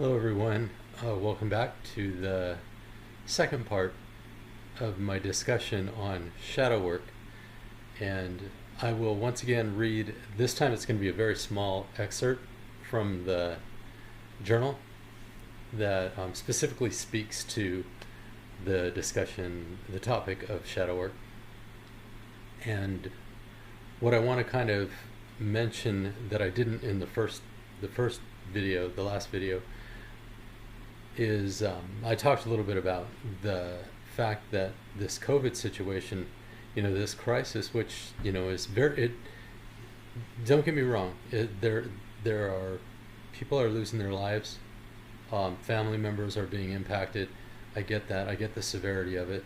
Hello, everyone. Welcome back to the second part of my discussion on shadow work. And I will once again read, this time it's going to be a very small excerpt from the journal that specifically speaks to the discussion, the topic of shadow work. And what I want to kind of mention that I didn't in the first video, the last video, is I talked a little bit about the fact that this COVID situation, this crisis, which is very. Don't get me wrong. There are people are losing their lives. Family members are being impacted. I get that. I get the severity of it.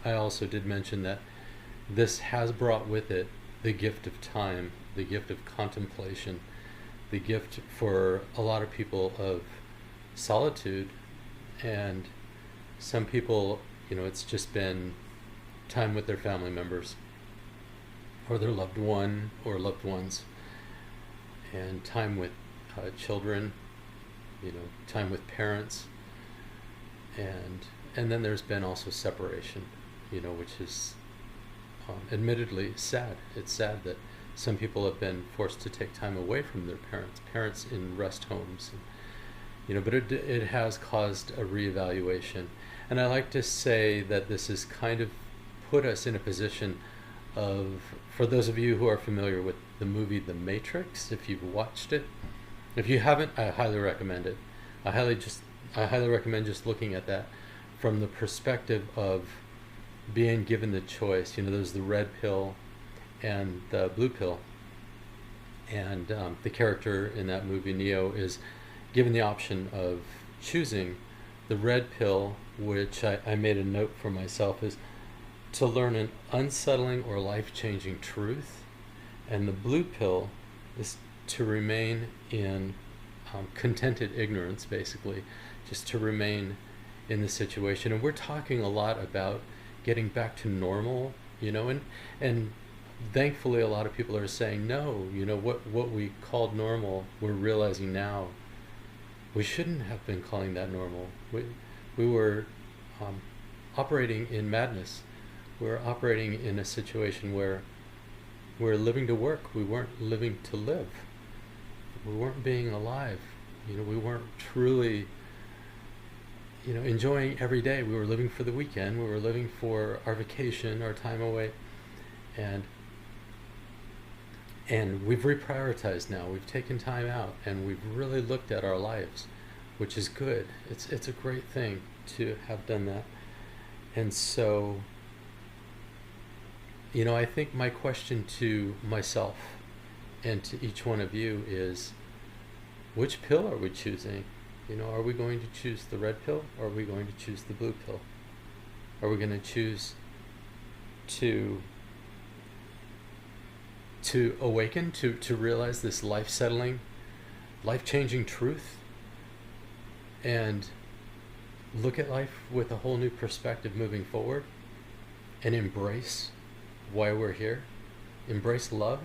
I also did mention that this has brought with it the gift of time, the gift of contemplation, the gift for a lot of people of solitude, and some people, it's just been time with their family members or their loved one or loved ones, and time with children, time with parents, and then there's been also separation, which is admittedly sad. It's sad that some people have been forced to take time away from their parents in rest homes, but it has caused a reevaluation. And I like to say that this has kind of put us in a position of, for those of you who are familiar with the movie The Matrix, if you've watched it, if you haven't, I highly recommend it. I highly recommend just looking at that from the perspective of being given the choice. There's the red pill and the blue pill, and the character in that movie, Neo, is given the option of choosing the red pill, which I made a note for myself, is to learn an unsettling or life-changing truth, and the blue pill is to remain in contented ignorance, basically, just to remain in the situation. And we're talking a lot about getting back to normal, and thankfully a lot of people are saying no. What we called normal, we're realizing now we shouldn't have been calling that normal. We were operating in madness. We were operating in a situation where we're living to work. We weren't living to live. We weren't being alive. We weren't truly enjoying every day. We were living for the weekend. We were living for our vacation, our time away. And we've reprioritized now. We've taken time out, and we've really looked at our lives, which is good. It's a great thing to have done that. And so, I think my question to myself and to each one of you is, which pill are we choosing? Are we going to choose the red pill, or are we going to choose the blue pill? Are we going to choose to awaken, to realize this life-settling, life-changing truth, and look at life with a whole new perspective moving forward, and embrace why we're here, embrace love?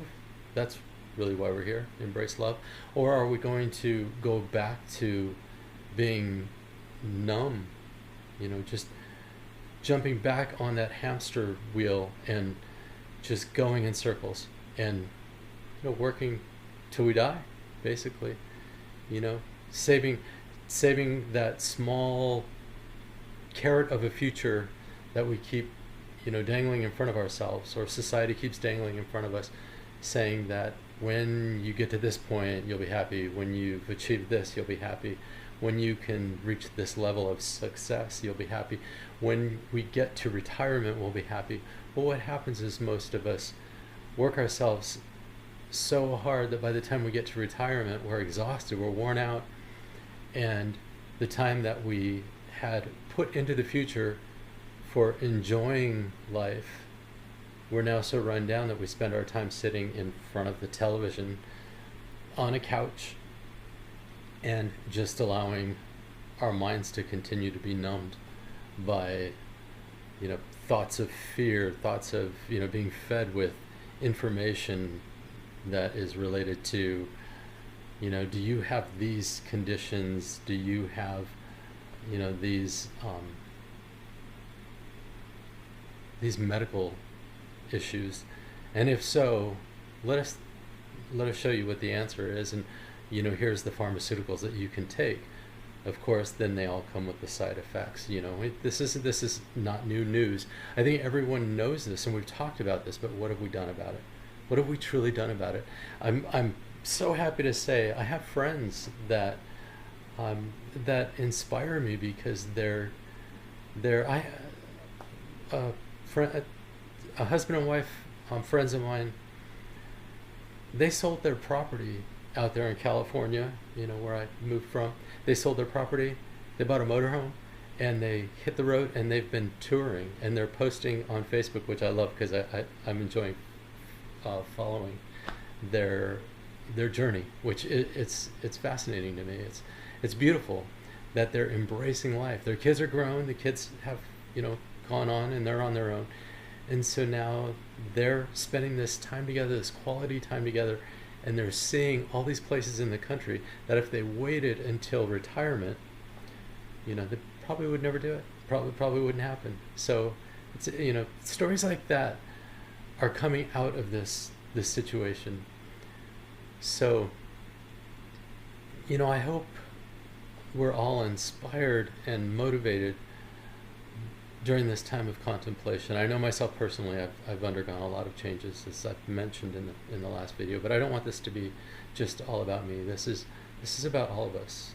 That's really why we're here, embrace love. Or are we going to go back to being numb, just jumping back on that hamster wheel and just going in circles and working till we die, basically, saving that small carrot of a future that we keep dangling in front of ourselves, or society keeps dangling in front of us, saying that when you get to this point you'll be happy, when you've achieved this you'll be happy, when you can reach this level of success you'll be happy, when we get to retirement we'll be happy. Well, what happens is most of us work ourselves so hard that by the time we get to retirement we're exhausted, we're worn out, and the time that we had put into the future for enjoying life, we're now so run down that we spend our time sitting in front of the television on a couch and just allowing our minds to continue to be numbed by thoughts of fear, thoughts of being fed with information that is related to Do you have these conditions? Do you have, these medical issues? And if so, let us show you what the answer is. And here's the pharmaceuticals that you can take. Of course, then they all come with the side effects. This is not new news. I think everyone knows this, and we've talked about this. But what have we done about it? What have we truly done about it? I'm so happy to say I have friends that inspire me, because they're a husband and wife, friends of mine. They sold their property out there in California, where I moved from. They sold their property, they bought a motorhome, and they hit the road, and they've been touring, and they're posting on Facebook, which I love, because I'm enjoying following their journey, which it's fascinating to me. It's beautiful that they're embracing life. Their kids are grown, the kids have gone on, and they're on their own. And so now they're spending this time together, this quality time together, and they're seeing all these places in the country that if they waited until retirement, they probably would never do it. Probably wouldn't happen. So it's, stories like that are coming out of this situation. So, I hope we're all inspired and motivated during this time of contemplation. I know myself personally, I've undergone a lot of changes, as I've mentioned in the last video, but I don't want this to be just all about me. This is about all of us,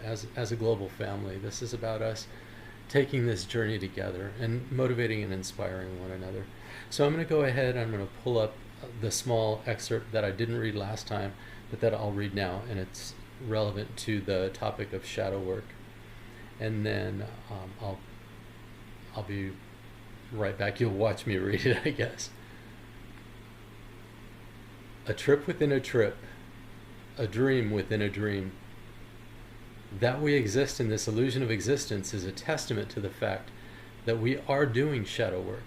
as a global family. This is about us taking this journey together and motivating and inspiring one another. So I'm going to go ahead, I'm going to pull up the small excerpt that I didn't read last time, but that I'll read now, and it's relevant to the topic of shadow work. And then I'll be right back. You'll watch me read it, I guess. A trip within a trip, a dream within a dream. That we exist in this illusion of existence is a testament to the fact that we are doing shadow work.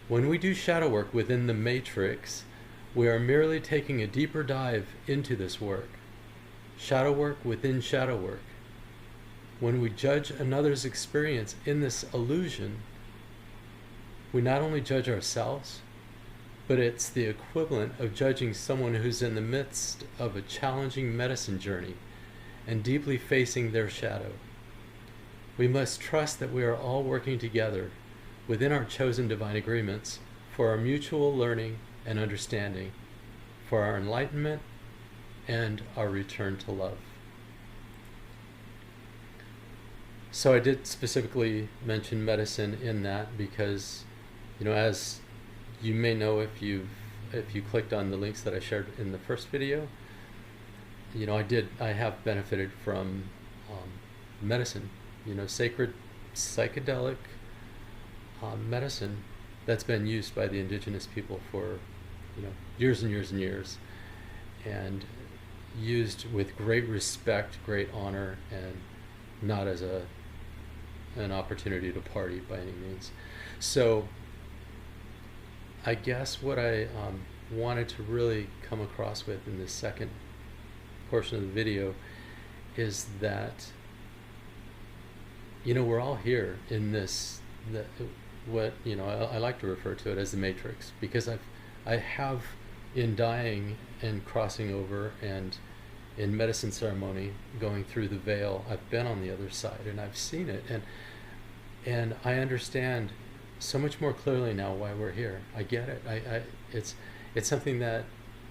When we do shadow work within the matrix, we are merely taking a deeper dive into this work. Shadow work within shadow work. When we judge another's experience in this illusion, we not only judge ourselves, but it's the equivalent of judging someone who's in the midst of a challenging medicine journey and deeply facing their shadow. We must trust that we are all working together within our chosen divine agreements for our mutual learning and understanding, for our enlightenment and our return to love. So I did specifically mention medicine in that because, as you may know if you clicked on the links that I shared in the first video, I have benefited from medicine, sacred psychedelic medicine that's been used by the indigenous people for years and years and years, and used with great respect, great honor, and not as an opportunity to party by any means. So I guess what I wanted to really come across with in this second portion of the video is that we're all here in this, I like to refer to it as the matrix, because I have in dying and crossing over and in medicine ceremony going through the veil, I've been on the other side and I've seen it, and I understand so much more clearly now why we're here. I get it. It's something that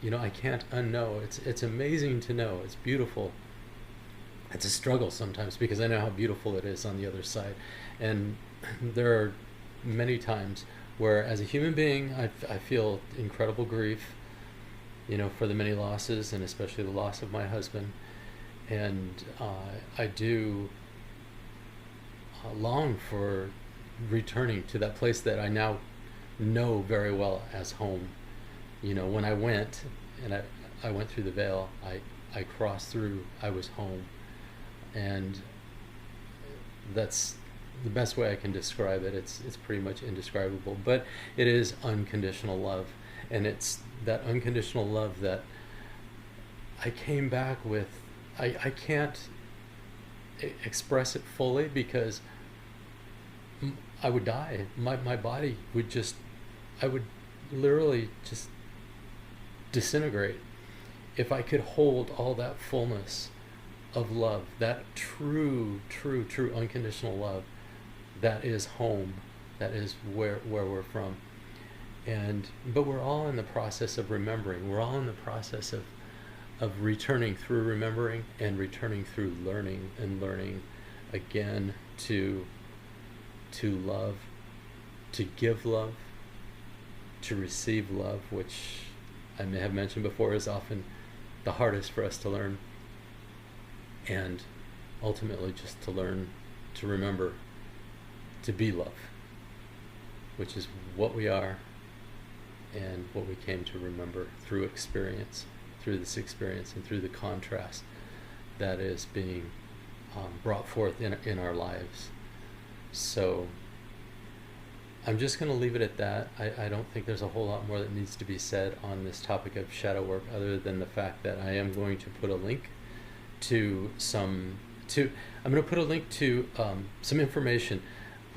I can't unknow. It's amazing to know. It's beautiful. It's a struggle sometimes because I know how beautiful it is on the other side, and there are many times where as a human being I feel incredible grief, for the many losses, and especially the loss of my husband, and I do long for returning to that place that I now know very well as home. When I went and I went through the veil, I crossed through, I was home, and that's the best way I can describe it. It's pretty much indescribable, but it is unconditional love, and it's that unconditional love that I came back with, I can't express it fully because I would die. My body would just, I would literally just disintegrate if I could hold all that fullness of love, that true, true, true unconditional love that is home, that is where we're from. But we're all in the process of remembering. We're all in the process of returning through remembering and returning through learning and learning again to love, to give love, to receive love, which I may have mentioned before is often the hardest for us to learn, and ultimately just to learn to remember to be love, which is what we are and what we came to remember through experience, through this experience and through the contrast that is being brought forth in our lives. So I'm just going to leave it at that. I don't think there's a whole lot more that needs to be said on this topic of shadow work, other than the fact that I am going to put a link to some information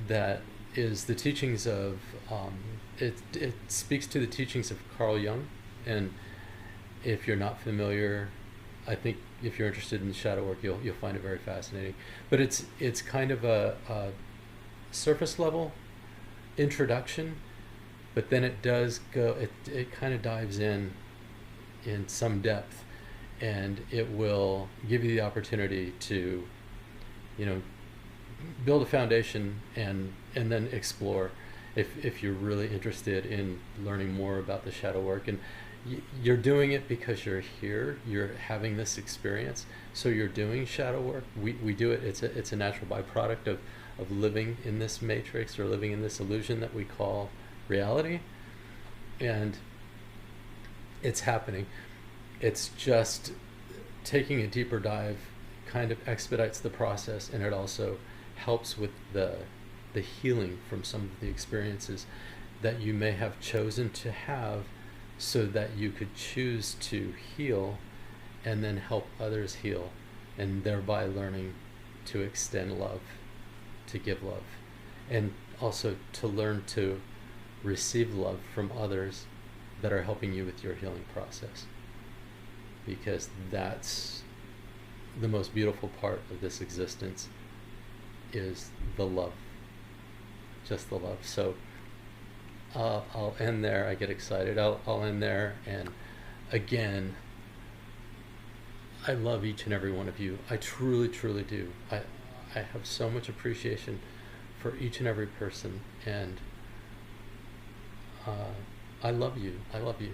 that is the teachings of it speaks to the teachings of Carl Jung. And if you're not familiar, I think if you're interested in shadow work, you'll find it very fascinating. But it's kind of a surface level introduction, but then it does go, it kind of dives in some depth, and it will give you the opportunity to, build a foundation and then explore if you're really interested in learning more about the shadow work. And you're doing it because you're here, you're having this experience, so you're doing shadow work. We do it, it's a natural byproduct of living in this matrix, or living in this illusion that we call reality. And it's happening. It's just taking a deeper dive kind of expedites the process, and it also helps with the healing from some of the experiences that you may have chosen to have, so that you could choose to heal and then help others heal, and thereby learning to extend love, to give love, and also to learn to receive love from others that are helping you with your healing process. Because that's the most beautiful part of this existence, is the love, just the love. So I'll end there. I get excited. I'll end there. And again, I love each and every one of you. I truly, truly do. I have so much appreciation for each and every person, and I love you. I love you.